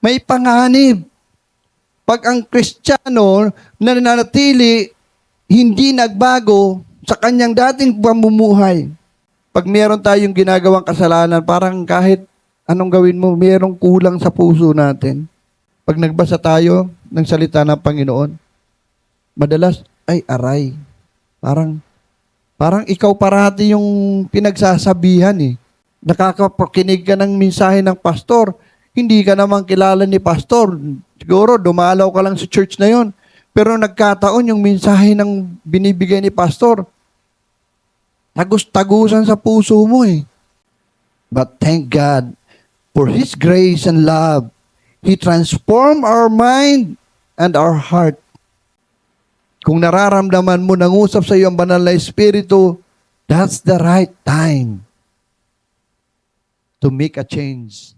May panganib. Pag ang Kristiyano nananatili, hindi nagbago sa kanyang dating pamumuhay. Pag meron tayong ginagawang kasalanan, parang kahit anong gawin mo, merong kulang sa puso natin. Pag nagbasa tayo ng salita ng Panginoon, madalas, ay aray. Parang ikaw parati yung pinagsasabihan eh. Nakakapakinig ka ng mensahe ng pastor, hindi ka naman kilala ni pastor. Siguro dumalaw ka lang sa church na yon. Pero nagkataon yung mensahe ng binibigay ni pastor, tagus-tagusan sa puso mo eh. But thank God for His grace and love. He transformed our mind and our heart. Kung nararamdaman mo, nangusap sa iyo ang banal na Espiritu, that's the right time to make a change.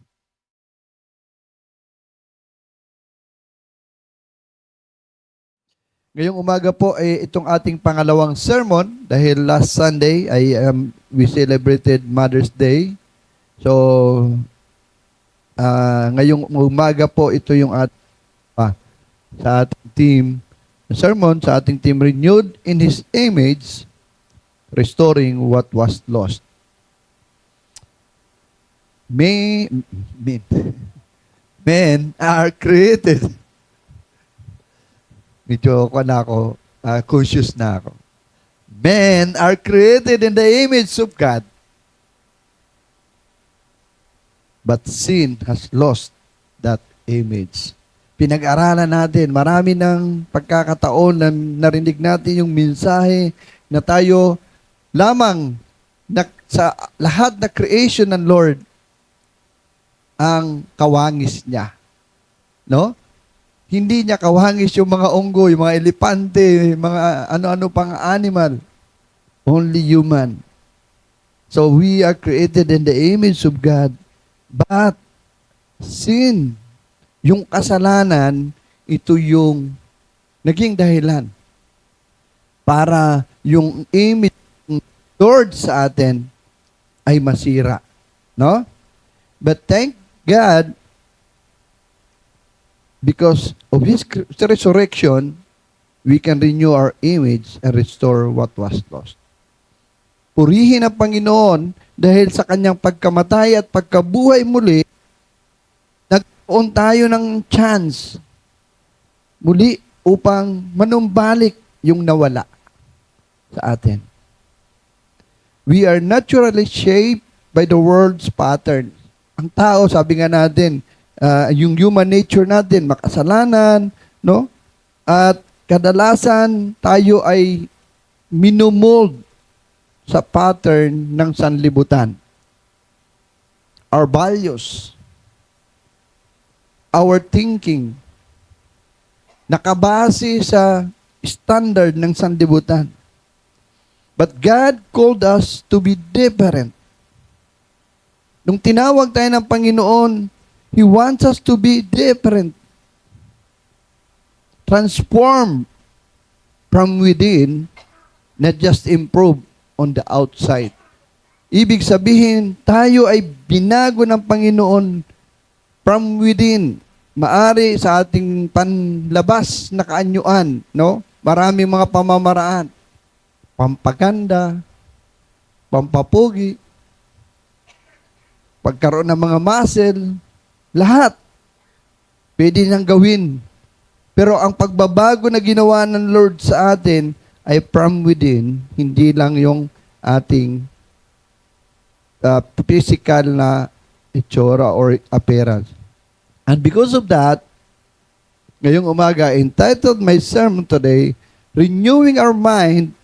Ngayong umaga po ay itong ating pangalawang sermon dahil last Sunday we celebrated Mother's Day. So, ngayong umaga po ito yung sa ating team sermon, sa ating team Renewed in His Image, Restoring What Was Lost. Men are created. Medyo conscious na ako. Men are created in the image of God. But sin has lost that image. Pinag-aralan natin, marami ng pagkakataon na narinig natin yung mensahe na tayo lamang sa lahat na creation ng Lord ang kawangis niya. No? Hindi niya kawangis yung mga unggoy, yung mga elepante, mga ano-ano pang animal. Only human. So we are created in the image of God. But sin, yung kasalanan, ito yung naging dahilan para yung image ng Lord sa atin ay masira. No? But thank God, because of His resurrection, we can renew our image and restore what was lost. Purihin ang Panginoon dahil sa kanyang pagkamatay at pagkabuhay muli, nagkaroon tayo ng chance muli upang manumbalik yung nawala sa atin. We are naturally shaped by the world's pattern. Ang tao, sabi nga natin, yung human nature natin, makasalanan, no? At kadalasan tayo ay minumold sa pattern ng sanlibutan. Our values, our thinking, nakabase sa standard ng sanlibutan. But God called us to be different. Nung tinawag tayo ng Panginoon, He wants us to be different. Transform from within, not just improve on the outside. Ibig sabihin, tayo ay binago ng Panginoon from within. Maari sa ating panlabas na kaanyuan, no? Maraming mga pamamaraan. Pampaganda, pampapugi, pagkaroon ng mga muscle, lahat. Pwede nang gawin. Pero ang pagbabago na ginawa ng Lord sa atin ay from within, hindi lang yung ating physical na itsura or appearance. And because of that, ngayong umaga, entitled my sermon today, Renewing Our Mind,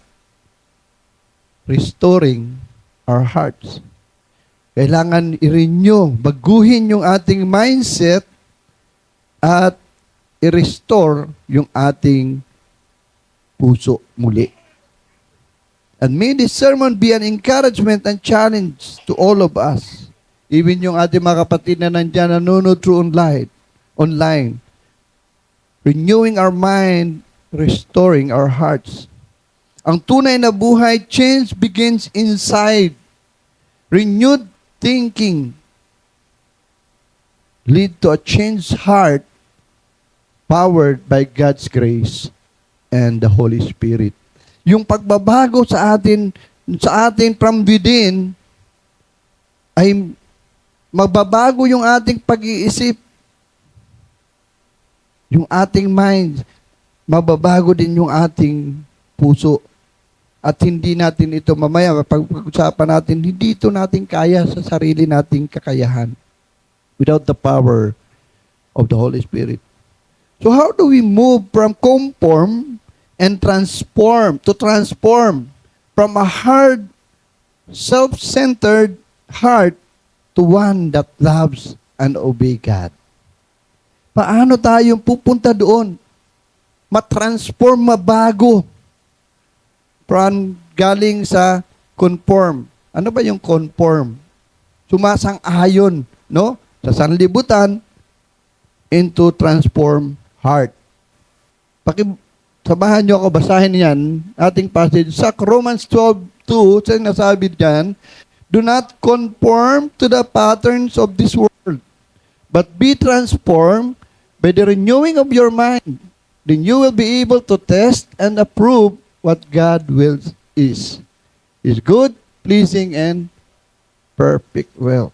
Restoring Our Hearts. Kailangan i-renew, baguhin yung ating mindset at i-restore yung ating puso muli. And may this sermon be an encouragement and challenge to all of us. Even yung ating mga kapatid na nandyan nanonood through online. Renewing our mind, restoring our hearts. Ang tunay na buhay, change begins inside. Renewed thinking lead to a changed heart powered by God's grace and the Holy Spirit. Yung pagbabago sa atin from within ay magbabago yung ating pag-iisip, yung ating mind, mababago din yung ating puso. At hindi natin ito mamaya, pag-usapan natin, hindi ito natin kaya sa sarili nating kakayahan without the power of the Holy Spirit. So how do we move from conform and transform from a hard, self-centered heart to one that loves and obey God? Paano tayong pupunta doon? Matransform, mabago. From galing sa conform. Ano ba yung conform? Sumasang-ayon, no? Sa sanlibutan into transform heart. Samahan niyo ako, basahin yan, ating passage. Sa Romans 12:2, sinasabi diyan, do not conform to the patterns of this world, but be transformed by the renewing of your mind. Then you will be able to test and approve what God wills is good, pleasing, and perfect will.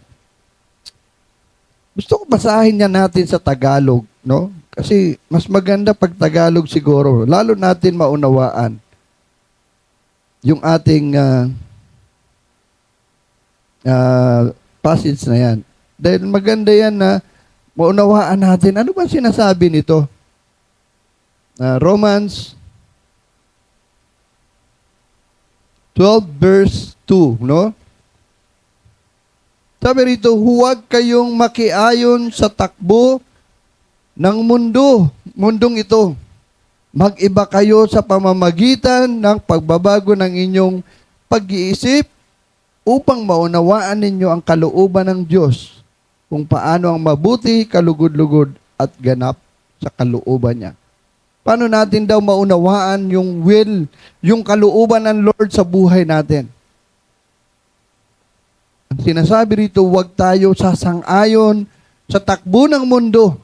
Gusto ko basahin niya natin sa Tagalog, no? Kasi mas maganda pag Tagalog siguro. Lalo natin maunawaan yung ating passage na yan. Dahil maganda yan na maunawaan natin. Ano ba sinasabi nito? Romans 12 verse 2, no? Sabi rito, huwag kayong makiayon sa takbo ng mundong ito. Mag-iba kayo sa pamamagitan ng pagbabago ng inyong pag-iisip upang maunawaan ninyo ang kalooban ng Diyos, kung paano ang mabuti, kalugod-lugod at ganap sa kalooban niya. Paano natin daw maunawaan yung will, yung kalooban ng Lord sa buhay natin? Ang sinasabi rito, huwag tayo sasang-ayon sa takbo ng mundo.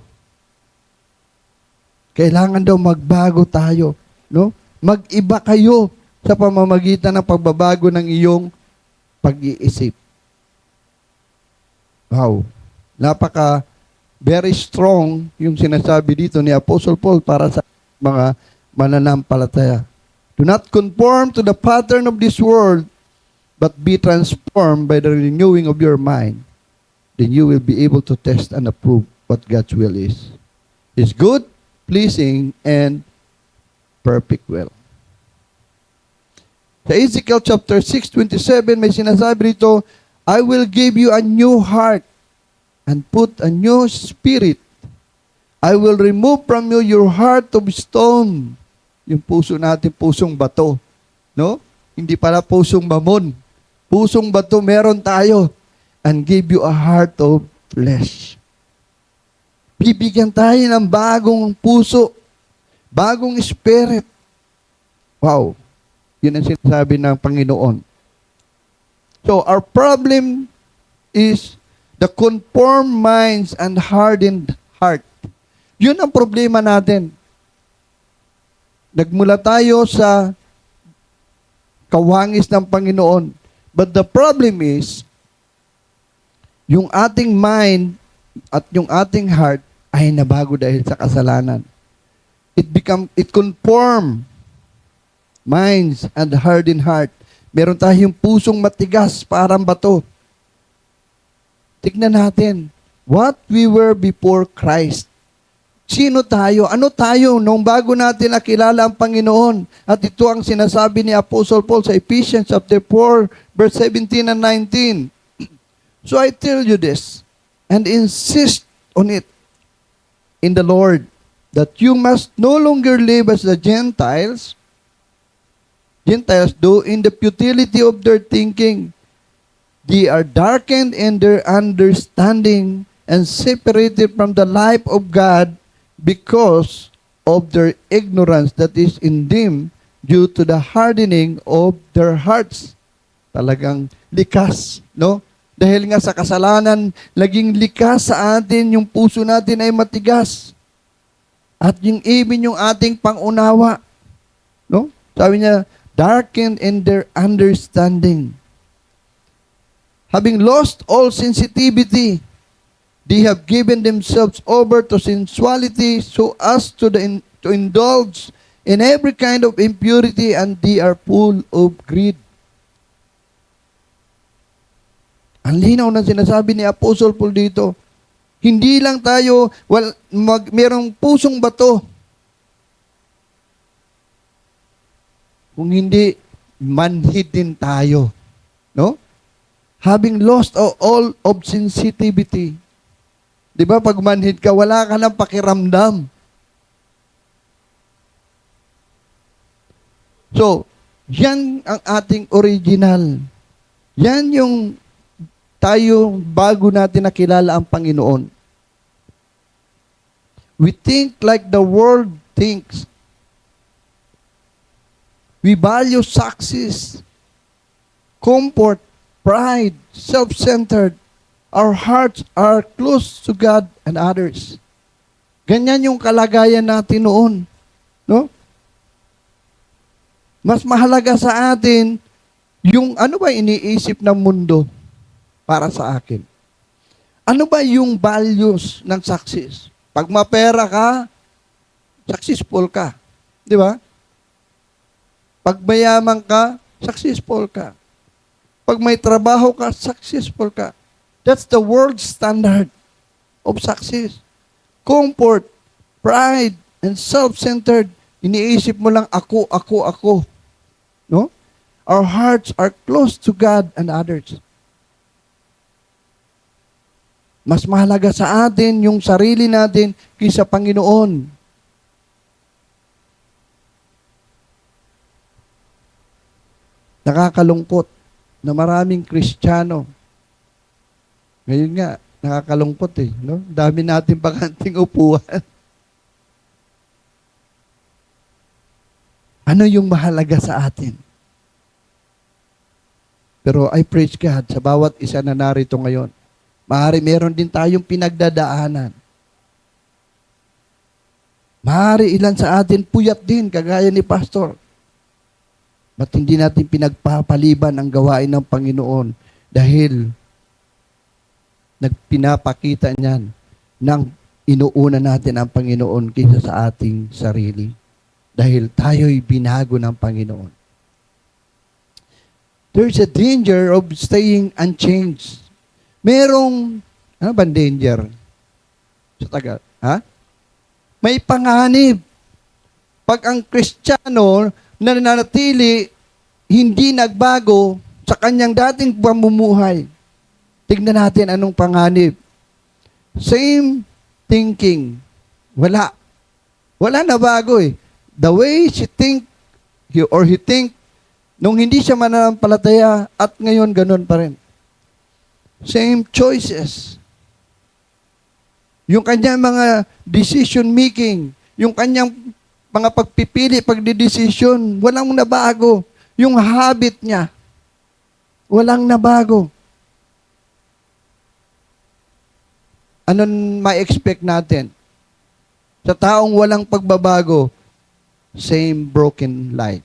Kailangan daw magbago tayo, no? Mag-iba kayo sa pamamagitan ng pagbabago ng iyong pag-iisip. Wow. Very strong yung sinasabi dito ni Apostle Paul para sa mga mananampalataya. Do not conform to the pattern of this world, but be transformed by the renewing of your mind. Then you will be able to test and approve what God's will is. His good, pleasing, and perfect will. Sa Ezekiel chapter 6:27, may sinasabi rito, I will give you a new heart and put a new spirit. I will remove from you your heart of stone. Yung puso natin, pusong bato. No? Hindi pala pusong mamon. Pusong bato meron tayo. And give you a heart of flesh. Bibigyan tayo ng bagong puso. Bagong spirit. Wow. Yun ang sinasabi ng Panginoon. So, our problem is the conformed minds and hardened heart. Yun ang problema natin. Nagmula tayo sa kawangis ng Panginoon. But the problem is, yung ating mind at yung ating heart ay nabago dahil sa kasalanan. It conform minds and hardened heart. Meron tayong pusong matigas, parang bato. Tignan natin, what we were before Christ. Sino tayo? Ano tayo nung bago natin nakilala ang Panginoon? At ito ang sinasabi ni Apostle Paul sa Ephesians chapter 4, verse 17 and 19. So I tell you this, and insist on it in the Lord, that you must no longer live as the Gentiles do in the futility of their thinking. They are darkened in their understanding and separated from the life of God because of their ignorance that is in them due to the hardening of their hearts. Talagang likas, no? Dahil nga sa kasalanan, naging likas sa atin, yung puso natin ay matigas. At yung even yung ating pangunawa. No? Sabi niya, darkened in their understanding. Having lost all sensitivity, they have given themselves over to sensuality so as to indulge in every kind of impurity, and they are full of greed. Ang linaw na sinasabi ni Apostle Paul dito, hindi lang tayo merong pusong bato. Kung hindi, manhid din tayo. No? Having lost all of sensitivity. Di ba, pag manhid ka, wala ka ng pakiramdam. So, yan ang ating original. Yan yung tayo bago natin nakilala ang Panginoon. We think like the world thinks. We value success, comfort, pride, self-centered. Our hearts are close to God and others. Ganyan yung kalagayan natin noon. No? Mas mahalaga sa atin yung ano ba iniisip ng mundo para sa akin. Ano ba yung values ng success? Pag mapera ka, successful ka. Di ba? Pag mayaman ka, successful ka. Pag may trabaho ka, successful ka. That's the world standard of success. Comfort, pride, and self-centered. Iniisip mo lang ako, ako, ako. No? Our hearts are close to God and others. Mas mahalaga sa atin yung sarili natin kaysa Panginoon. Nakakalungkot na maraming Kristiyano. Ngayon nga, nakakalungkot eh. No? Dami natin bakanting upuan. Ano yung mahalaga sa atin? Pero I praise God sa bawat isa na narito ngayon. Maaari meron din tayong pinagdadaanan. Maaari ilan sa atin puyat din, kagaya ni Pastor. Ba't hindi natin pinagpapaliban ang gawain ng Panginoon? Dahil nagpinapakita niyan nang inuuna natin ang Panginoon kaysa sa ating sarili. Dahil tayo'y binago ng Panginoon. There's a danger of staying unchanged. Merong, ano ba danger? Sa Tagalog, ha? May panganib. Pag ang Kristiyano na nananatili, hindi nagbago sa kanyang dating pamumuhay. Tignan natin anong panganib. Same thinking. Wala. Wala na bago eh. The way she think, he think, nung hindi siya mananampalataya at ngayon ganun pa rin. Same choices. Yung kanyang mga decision making, yung kanyang mga pagpipili, pagdidesisyon, walang nabago. Yung habit niya, walang nabago. Anong ma-expect natin? Sa taong walang pagbabago, same broken life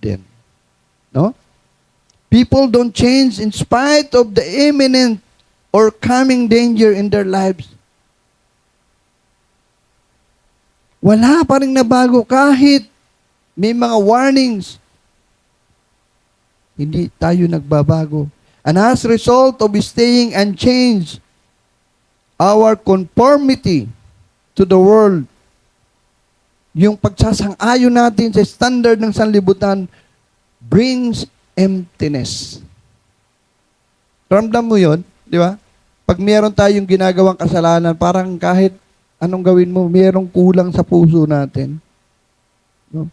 din. No? People don't change in spite of the imminent or coming danger in their lives. Wala pa rin nabago kahit may mga warnings. Hindi tayo nagbabago. And as a result of staying unchanged, our conformity to the world, yung pagsasang-ayon natin sa standard ng sanlibutan, brings emptiness. Ramdam mo yun, di ba? Pag meron tayong ginagawang kasalanan, parang kahit anong gawin mo, merong kulang sa puso natin. No?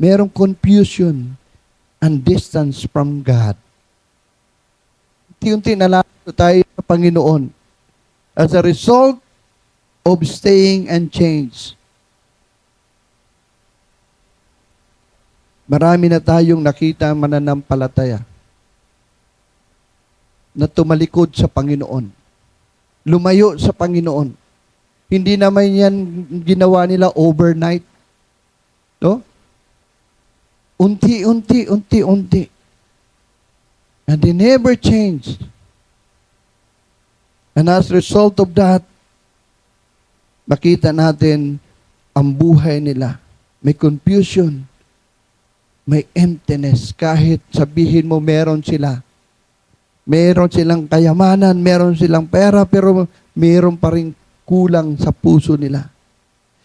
Merong confusion and distance from God. Unti-unti nalayo tayo sa Panginoon as a result of staying unchanged. Marami na tayong nakita mananampalataya. na tumalikod sa Panginoon. Lumayo sa Panginoon. Hindi naman yan ginawa nila overnight. No? Unti-unti, unti-unti. And they never changed. And as a result of that, makita natin ang buhay nila. May confusion. May emptiness. Kahit sabihin mo meron sila. Meron silang kayamanan, meron silang pera, pero meron pa rin kulang sa puso nila.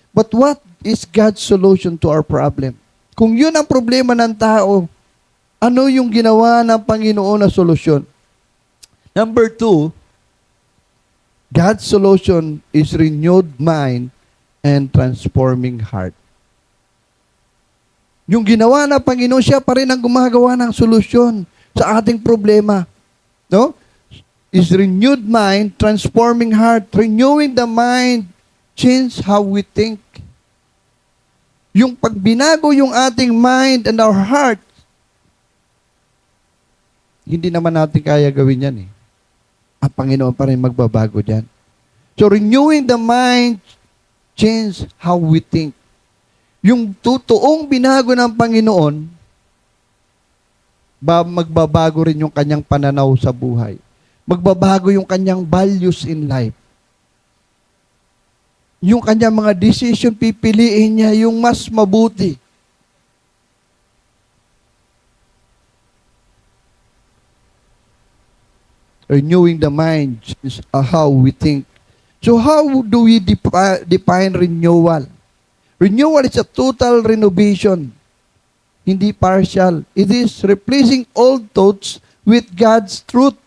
But what is God's solution to our problem? Kung yun ang problema ng tao, ano yung ginawa ng Panginoon na solusyon? Number 2, God's solution is renewed mind and transforming heart. Yung ginawa ng Panginoon, siya pa rin ang gumagawa ng solusyon sa ating problema. No? Is renewed mind, transforming heart. Renewing the mind, change how we think. Yung pagbinago yung ating mind and our heart, hindi naman natin kaya gawin yan eh. Ang Panginoon pa rin magbabago dyan. So renewing the mind, change how we think. Yung totoong binago ng Panginoon, magbabago rin yung kanyang pananaw sa buhay. Magbabago yung kanyang values in life. Yung kanyang mga decision, pipiliin niya yung mas mabuti. Renewing the mind is how we think. So how do we define renewal? Renewal is a total renovation. Hindi partial. It is replacing old thoughts with God's truth.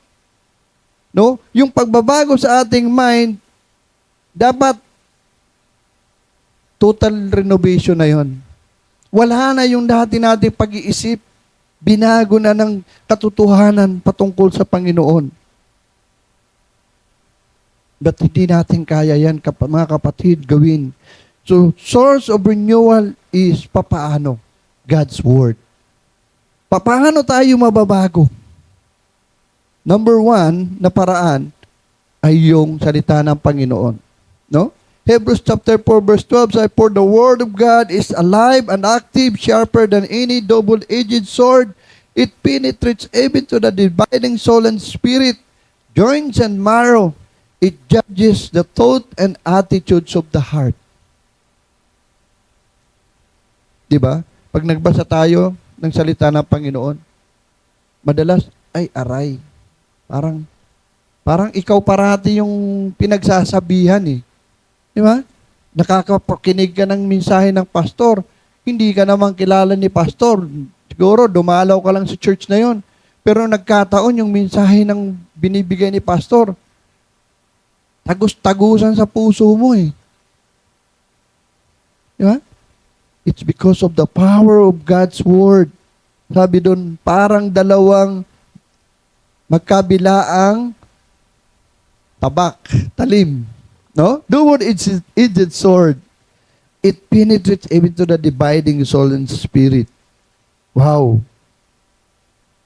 No? Yung pagbabago sa ating mind, dapat total renovation na yon. Wala na yung dati nating pag-iisip. Binago na ng katotohanan patungkol sa Panginoon. But hindi natin kaya yan, mga kapatid, gawin. So, source of renewal is papaano? God's Word. Paano tayo mababago? Number 1 na paraan ay yung salita ng Panginoon. No? Hebrews chapter 4 verse 12 says, "For the Word of God is alive and active, sharper than any double-edged sword. It penetrates even to the dividing soul and spirit, joints and marrow. It judges the thought and attitudes of the heart." Diba? Pag nagbasa tayo ng salita ng Panginoon, madalas, ay aray. Parang ikaw parati yung pinagsasabihan eh. Di ba? Nakakapakinig ka ng mensahe ng pastor. Hindi ka naman kilala ni pastor. Siguro, dumalaw ka lang sa church na yon. Pero nagkataon yung mensahe ng binibigay ni pastor. Tagus-tagusan sa puso mo eh. Di ba? It's because of the power of God's Word. Sabi doon, parang dalawang magkabilaang talim. No? The word is edged sword. It penetrates even to the dividing soul and spirit. Wow.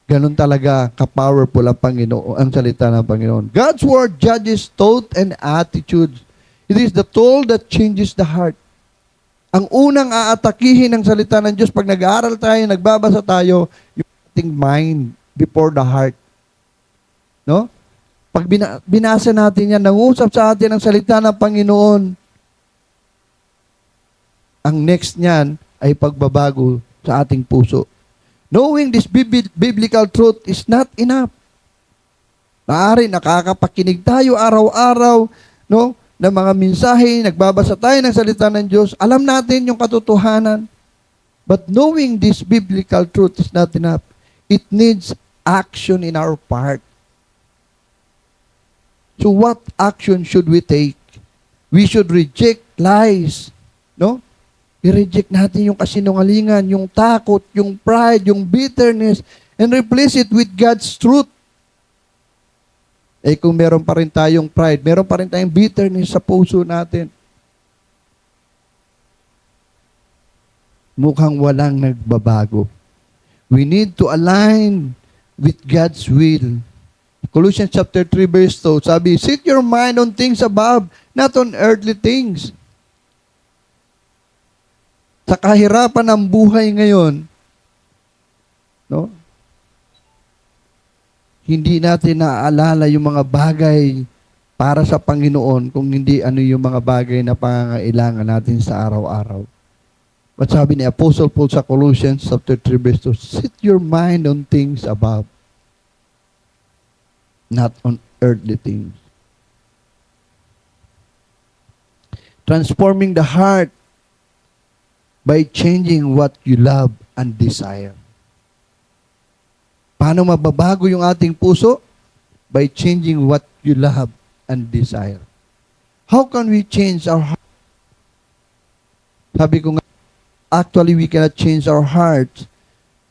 Ganun talaga ka-powerful ang Panginoon, ang salita ng Panginoon. God's Word judges thought and attitudes. It is the tool that changes the heart. Ang unang aatakihin ng salita ng Diyos pag nag-aaral tayo, nagbabasa tayo, yung ating mind before the heart. No? Pag binasa natin yan, nangusap sa atin ang salita ng Panginoon, ang next niyan ay pagbabago sa ating puso. Knowing this biblical truth is not enough. Maaari nakakapakinig tayo araw-araw, no? Ng mga mensahe, nagbabasa tayo ng salita ng Diyos, alam natin yung katotohanan. But knowing this biblical truth is not enough. It needs action in our part. So what action should we take? We should reject lies. No? I-reject natin yung kasinungalingan, yung takot, yung pride, yung bitterness, and replace it with God's truth. Eh kung meron pa rin tayong pride, meron pa rin tayong bitterness sa puso natin, mukhang walang nagbabago. We need to align with God's will. Colossians chapter 3 verse 2, sabi, set your mind on things above, not on earthly things. Sa kahirapan ng buhay ngayon, no? Hindi natin naaalala yung mga bagay para sa Panginoon kung hindi ano yung mga bagay na pangangailangan natin sa araw-araw. But sabi ni Apostle Paul sa Colossians chapter 3 verse 2, set your mind on things above, not on earthly things. Transforming the heart by changing what you love and desire. Paano mababago yung ating puso? By changing what you love and desire. How can we change our heart? Sabi ko nga, actually we cannot change our hearts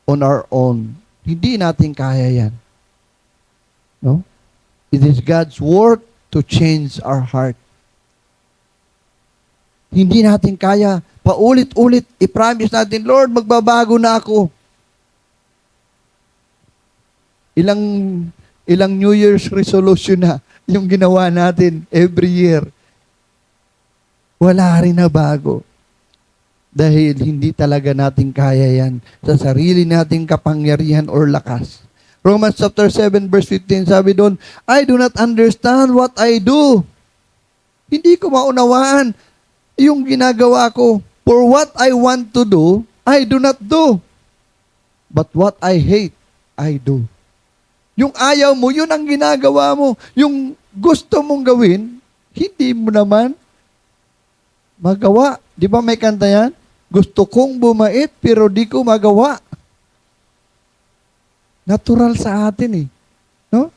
on our own. Hindi natin kaya yan. No? It is God's work to change our heart. Hindi natin kaya. Paulit-ulit, i-promise natin, Lord, magbabago na ako. Ilang New Year's resolution na yung ginawa natin every year. Wala rin na bago. Dahil hindi talaga natin kaya yan sa sarili nating kapangyarihan or lakas. Romans chapter 7 verse 15, sabi doon, I do not understand what I do. Hindi ko maunawaan yung ginagawa ko. For what I want to do, I do not do. But what I hate, I do. Yung ayaw mo, yun ang ginagawa mo. Yung gusto mong gawin, hindi mo naman magawa. Di ba may kanta yan? Gusto kong bumait, pero di ko magawa. Natural sa atin eh. No?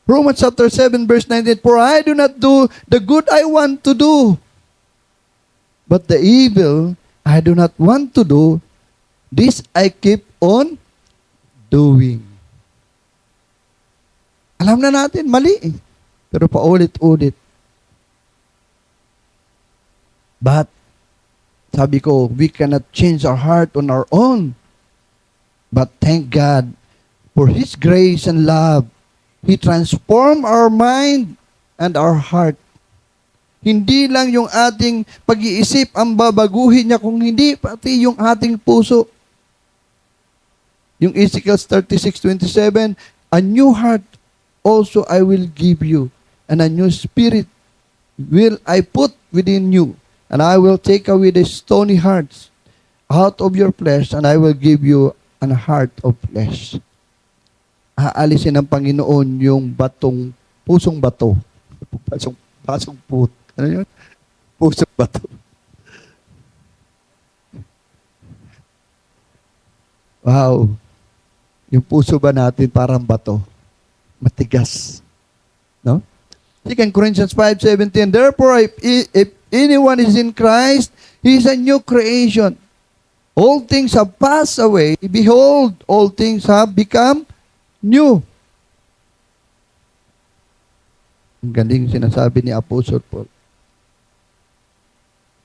Romans chapter 7 verse 19, for I do not do the good I want to do, but the evil I do not want to do, this I keep on doing. Alam na natin, mali eh. Pero paulit-ulit. But, sabi ko, we cannot change our heart on our own. But thank God for His grace and love. He transformed our mind and our heart. Hindi lang yung ating pag-iisip ang babaguhin niya, kung hindi, pati yung ating puso. Yung Ezekiel 36:27, a new heart also I will give you, and a new spirit will I put within you, and I will take away the stony hearts out of your flesh, and I will give you an heart of flesh. Aalisin ng Panginoon yung pusong bato. Pasong put. Ano yun? Pusong bato. Wow. Yung puso ba natin parang bato? Matigas. No? 2 Corinthians 5:17, therefore, if anyone is in Christ, he is a new creation. All things have passed away. Behold, all things have become new. Ang galing sinasabi ni Apostle Paul.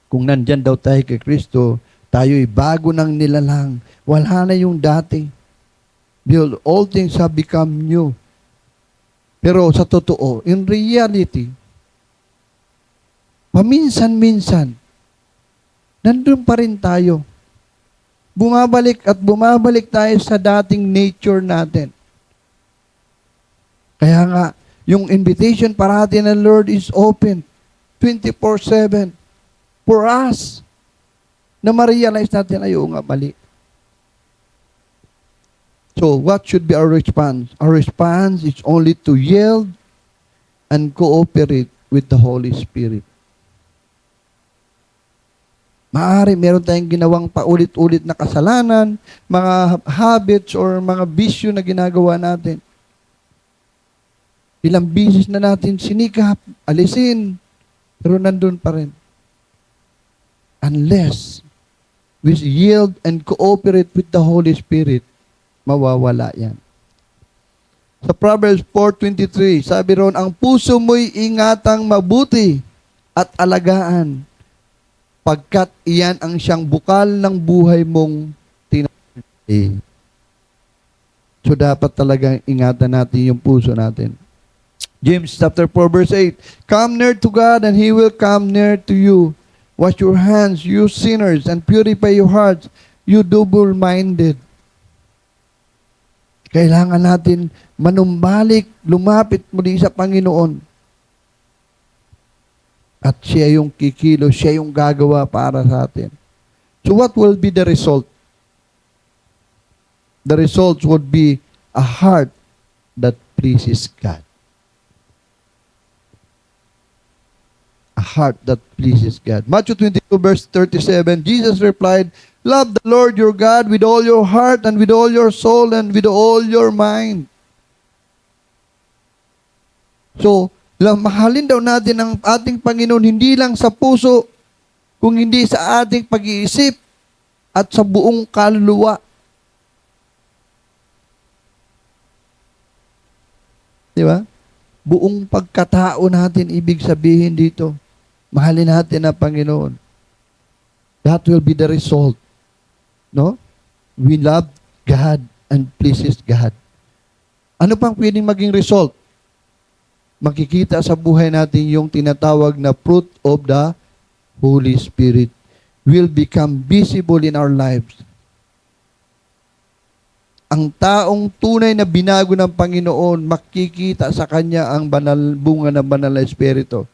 Kung nandyan daw tayo kay Kristo, tayo'y bago ng nilalang. Wala na yung dati. Behold, all things have become new. Pero sa totoo, in reality, paminsan-minsan, nandun pa rin tayo. Bumabalik at bumabalik tayo sa dating nature natin. Kaya nga, yung invitation parati ng Lord is open 24/7 for us na ma-realize natin, ay, nga, mali. So, what should be our response? Our response is only to yield and cooperate with the Holy Spirit. Maaari meron tayong ginawang paulit-ulit na kasalanan, mga habits or mga bisyo na ginagawa natin. Ilang bisis na natin sinikap, alisin, pero nandun pa rin. Unless we yield and cooperate with the Holy Spirit, mawawala yan. Sa Proverbs 4:23, sabi ron, ang puso mo'y ingatang mabuti at alagaan, pagkat iyan ang siyang bukal ng buhay mong tinatili. So dapat talagang ingatan natin yung puso natin. James chapter 4 verse 8, come near to God and He will come near to you. Wash your hands, you sinners, and purify your hearts, you double-minded. Kailangan natin manumbalik, lumapit muli sa Panginoon. At siya yung kikilos, siya yung gagawa para sa atin. So what will be the result? The result would be a heart that pleases God. A heart that pleases God. Matthew 22 verse 37, Jesus replied, love the Lord your God with all your heart and with all your soul and with all your mind. So, mahalin daw natin ang ating Panginoon hindi lang sa puso, kung hindi sa ating pag-iisip at sa buong kaluluwa. Di ba? Buong pagkatao natin, ibig sabihin dito, mahalin natin ang Panginoon. That will be the result. No? We love God and pleases God. Ano pang pwedeng maging result? Makikita sa buhay natin yung tinatawag na fruit of the Holy Spirit will become visible in our lives. Ang taong tunay na binago ng Panginoon, makikita sa kanya ang bunga ng banal na Espiritu.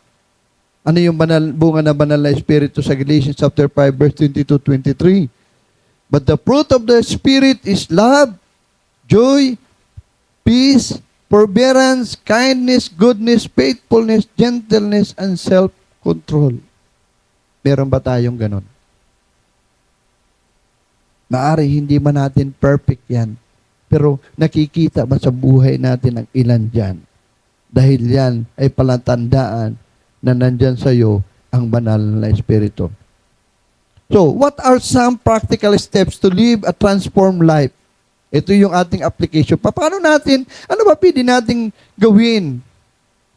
Ano yung bunga ng banal na Espiritu sa Galatians chapter 5 verse 22-23? But the fruit of the Spirit is love, joy, peace, forbearance, kindness, goodness, faithfulness, gentleness, and self-control. Meron ba tayong ganon? Maari hindi man natin perfect yan. Pero nakikita ba sa buhay natin ang ilan dyan? Dahil yan ay palatandaan na nandyan sa iyo ang banal na Espiritu. So, what are some practical steps to live a transformed life? Ito yung ating application. Paano natin, ano ba pwede nating gawin?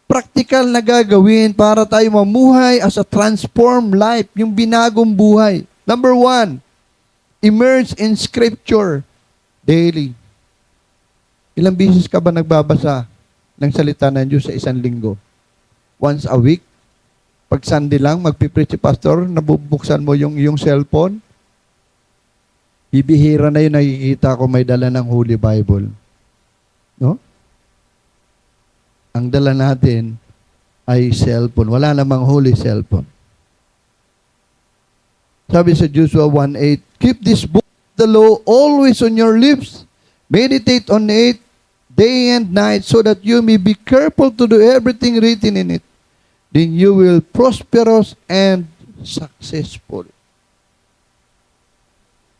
Practical na gagawin para tayo mamuhay as a transformed life, yung binagong buhay. Number 1, immerse in Scripture daily. Ilang beses ka ba nagbabasa ng salita ng Diyos sa isang linggo? Once a week? Pag Sunday lang, magpipreach si pastor, nabubuksan mo yung cellphone, bibihira na yun, nakikita ko may dala ng Holy Bible. No? Ang dala natin ay cellphone. Wala namang holy cellphone. Sabi sa Joshua 1:8, keep this book of the law always on your lips. Meditate on it day and night so that you may be careful to do everything written in it. Then you will prosperous and successful.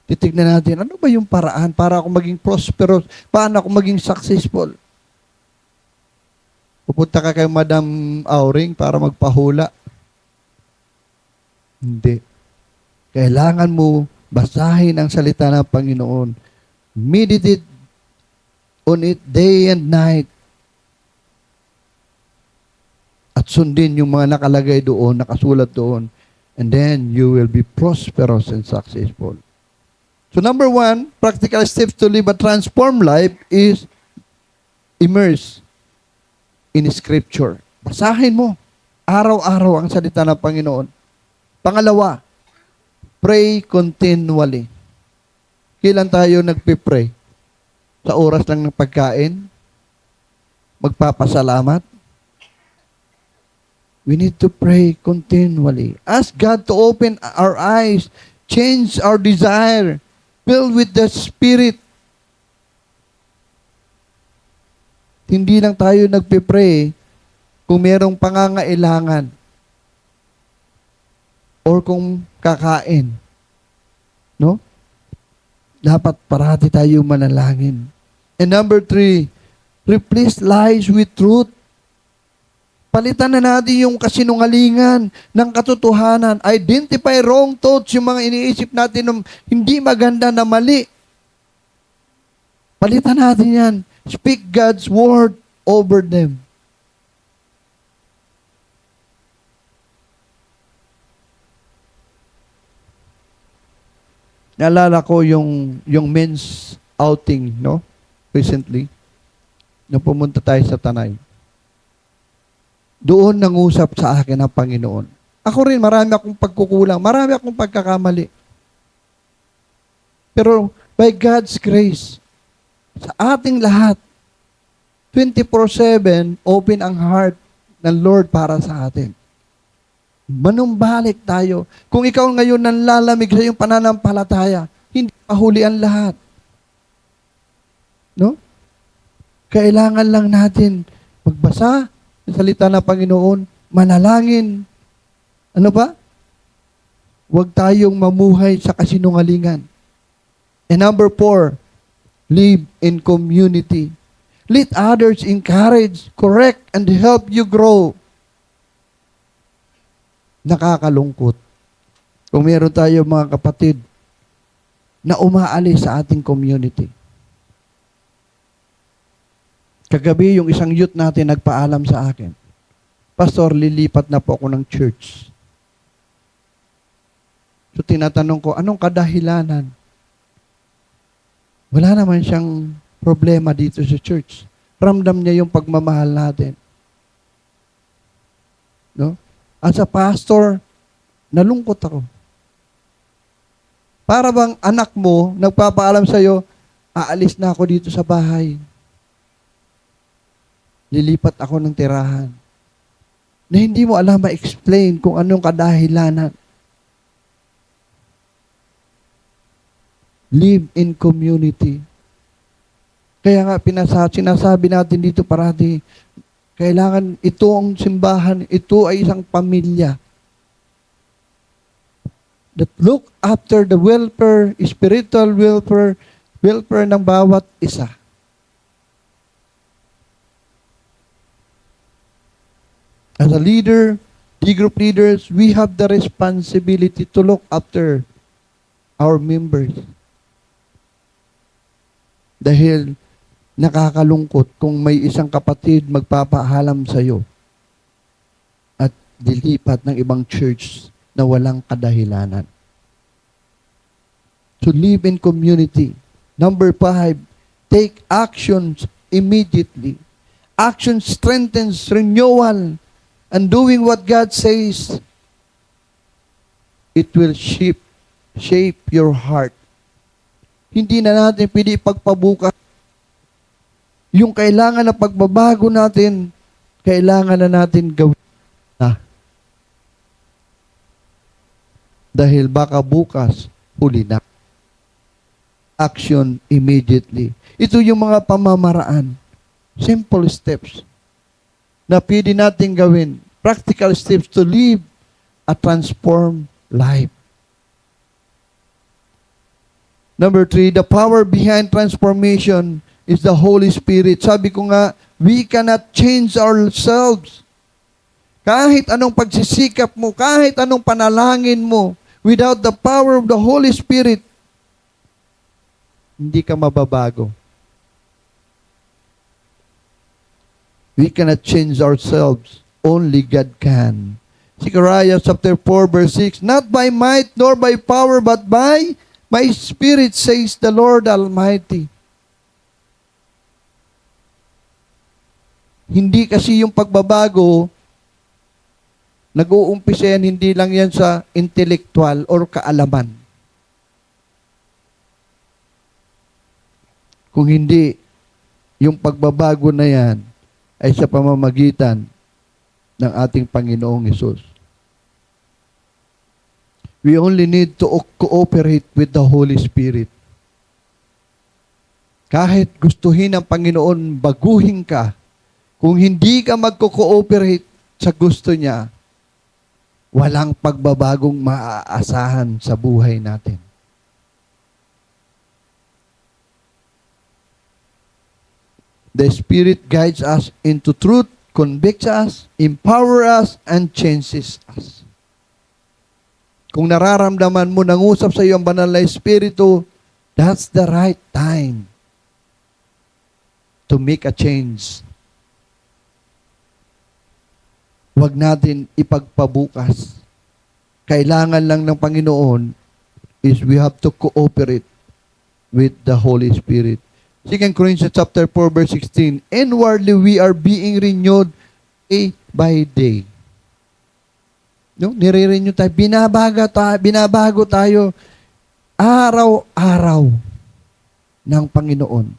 Titignan natin, ano ba yung paraan para ako maging prosperous? Paano ako maging successful? Pupunta ka kay Madam Auring para magpahula. Hindi. Kailangan mo basahin ang salita ng Panginoon. Meditate on it day and night. At sundin yung mga nakalagay doon, nakasulat doon. And then you will be prosperous and successful. So number 1, practical steps to live a transformed life is immerse in Scripture. Basahin mo araw-araw ang salita ng Panginoon. Pangalawa, pray continually. Kailan tayo nagpe-pray? Sa oras lang ng pagkain? Magpapasalamat? We need to pray continually. Ask God to open our eyes, change our desire, fill with the Spirit. Hindi lang tayo nagpe-pray kung merong pangangailangan or kung kakain. No? Dapat parati tayo manalangin. And number 3, replace lies with truth. Palitan na natin yung kasinungalingan ng katotohanan. Identify wrong thoughts, yung mga iniisip natin ng hindi maganda na mali. Palitan natin yan. Speak God's word over them. Naalala ko yung men's outing, no? recently, nung pumunta tayo sa Tanay. Doon nangusap sa akin ang Panginoon. Ako rin, marami akong pagkukulang, marami akong pagkakamali. Pero by God's grace, sa ating lahat, 24/7, open ang heart ng Lord para sa atin. Manumbalik tayo. Kung ikaw ngayon nanlalamig sa iyong pananampalataya, hindi mahuli ang lahat. No? Kailangan lang natin magbasa ng salita ng Panginoon, manalangin. Ano ba? Huwag tayong mamuhay sa kasinungalingan. And number 4, live in community. Let others encourage, correct, and help you grow. Nakakalungkot. Kung meron tayo mga kapatid na umaalis sa ating community. Kagabi, yung isang youth natin nagpaalam sa akin, Pastor, lilipat na po ako ng church. So tinatanong ko, anong kadahilanan? Wala naman siyang problema dito sa church. Ramdam niya yung pagmamahal natin. No? As a pastor, nalungkot ako. Para bang anak mo, nagpapaalam sa'yo, aalis na ako dito sa bahay. Lilipat ako ng tirahan. Na hindi mo alam ma-explain kung anong kadahilanan. Live in community. Kaya nga sinasabi natin dito parati, kailangan ito ang simbahan, ito ay isang pamilya. That look after the welfare, spiritual welfare ng bawat isa. As a leader, the group leaders, we have the responsibility to look after our members. Dahil nakakalungkot kung may isang kapatid magpapaalam sa iyo at dilipat ng ibang church na walang kadahilanan. To live in community. Number 5, take actions immediately. Action strengthens renewal and doing what God says. It will shape your heart. Hindi na natin pwede ipagpabukas. Yung kailangan na pagbabago natin, kailangan na natin gawin na. Dahil baka bukas, huli na. Action immediately. Ito yung mga pamamaraan. Simple steps na pwede natin gawin. Practical steps to live a transformed life. Number 3, the power behind transformation is the Holy Spirit. Sabi ko nga, we cannot change ourselves. Kahit anong pagsisikap mo, kahit anong panalangin mo, without the power of the Holy Spirit, hindi ka mababago. We cannot change ourselves. Only God can. Zechariah chapter 4 verse 6, not by might nor by power, but by my Spirit, says the Lord Almighty. Hindi kasi yung pagbabago, nag-uumpisa yan, hindi lang yan sa intellectual or kaalaman. Kung hindi, yung pagbabago na yan ay sa pamamagitan ng ating Panginoong Hesus. We only need to cooperate with the Holy Spirit. Kahit gustuhin ng Panginoon, baguhin ka, kung hindi ka magko-cooperate sa gusto niya, walang pagbabagong maaasahan sa buhay natin. The Spirit guides us into truth, convicts us, empower us, and changes us. Kung nararamdaman mo, nangusap sa iyo ang banal na Espiritu, that's the right time to make a change. Huwag natin ipagpabukas. Kailangan lang ng Panginoon is we have to cooperate with the Holy Spirit. 2 Corinthians chapter 4, verse 16, inwardly we are being renewed day by day. No? Nire-renew tayo. Binabago tayo araw-araw ng Panginoon.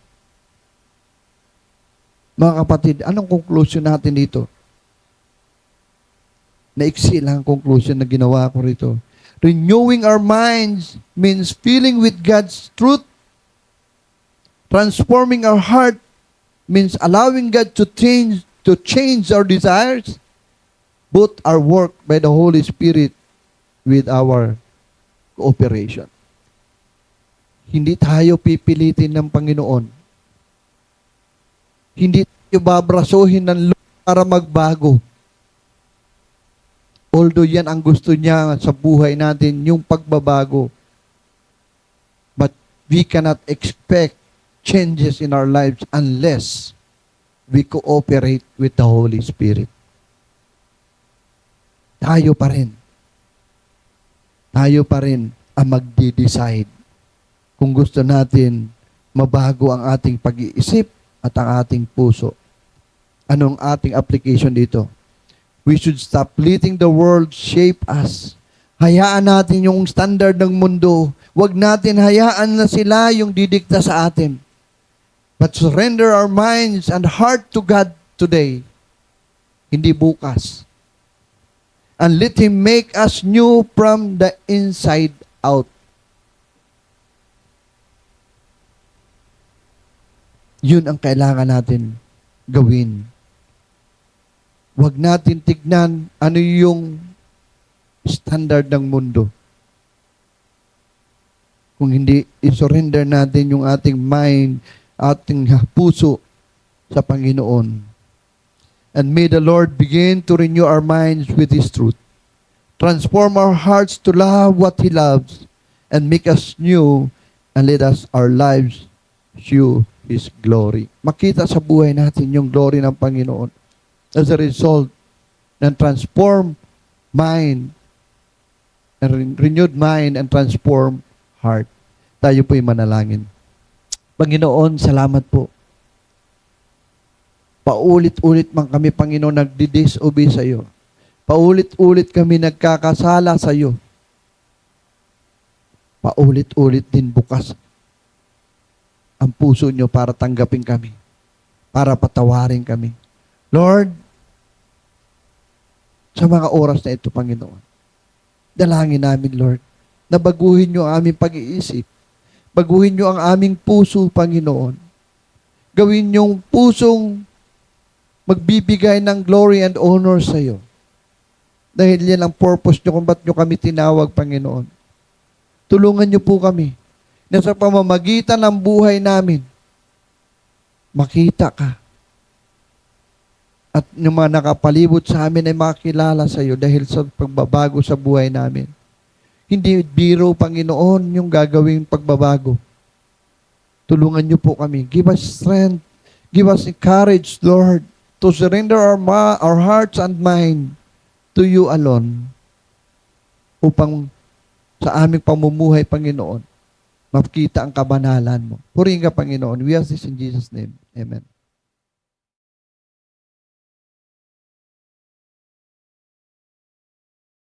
Mga kapatid, anong conclusion natin dito? Naiksi lang ang conclusion na ginawa ko rito. Renewing our minds means filling with God's truth. Transforming our heart means allowing God to change our desires. Both are worked by the Holy Spirit with our cooperation. Hindi tayo pipilitin ng Panginoon. Hindi tayo babrasuhin ng Lord para magbago. Although yan ang gusto niya sa buhay natin, yung pagbabago. But we cannot expect changes in our lives unless we cooperate with the Holy Spirit. Tayo pa rin ang magde-decide kung gusto natin mabago ang ating pag-iisip at ang ating puso. Anong ating application dito? We should stop letting the world shape us. Hayaan natin yung standard ng mundo. Huwag natin hayaan na sila yung didikta sa atin. But surrender our minds and heart to God today. Hindi bukas. And let Him make us new from the inside out. Yun ang kailangan natin gawin. Huwag natin tignan ano yung standard ng mundo. Kung hindi, isurrender natin yung ating mind, ating puso sa Panginoon. And may the Lord begin to renew our minds with His truth. Transform our hearts to love what He loves and make us new and let us our lives show His glory. Makita sa buhay natin yung glory ng Panginoon as a result ng transformed mind, renewed mind and transformed heart. Tayo po'y manalangin. Panginoon, salamat po. Paulit-ulit man kami, Panginoon, nagdi-disobey sa iyo. Paulit-ulit kami nagkakasala sa iyo. Paulit-ulit din bukas ang puso niyo para tanggapin kami, para patawarin kami. Lord, sa mga oras na ito, Panginoon, dalangin namin, Lord, na baguhin niyo ang aming pag-iisip. Baguhin niyo ang aming puso, Panginoon. Gawin niyong pusong magbibigay ng glory and honor sa iyo. Dahil yan ang purpose niyo kung ba't niyo kami tinawag, Panginoon. Tulungan niyo po kami na sa pamamagitan ng buhay namin, makita ka. At yung mga nakapalibot sa amin ay makakilala sa iyo dahil sa pagbabago sa buhay namin. Hindi biro, Panginoon, yung gagawing pagbabago. Tulungan niyo po kami. Give us strength. Give us courage, Lord, to surrender our hearts and mind to you alone upang sa aming pamumuhay, Panginoon, makita ang kabanalan mo. Purihin ka, Panginoon. We ask this in Jesus' name. Amen.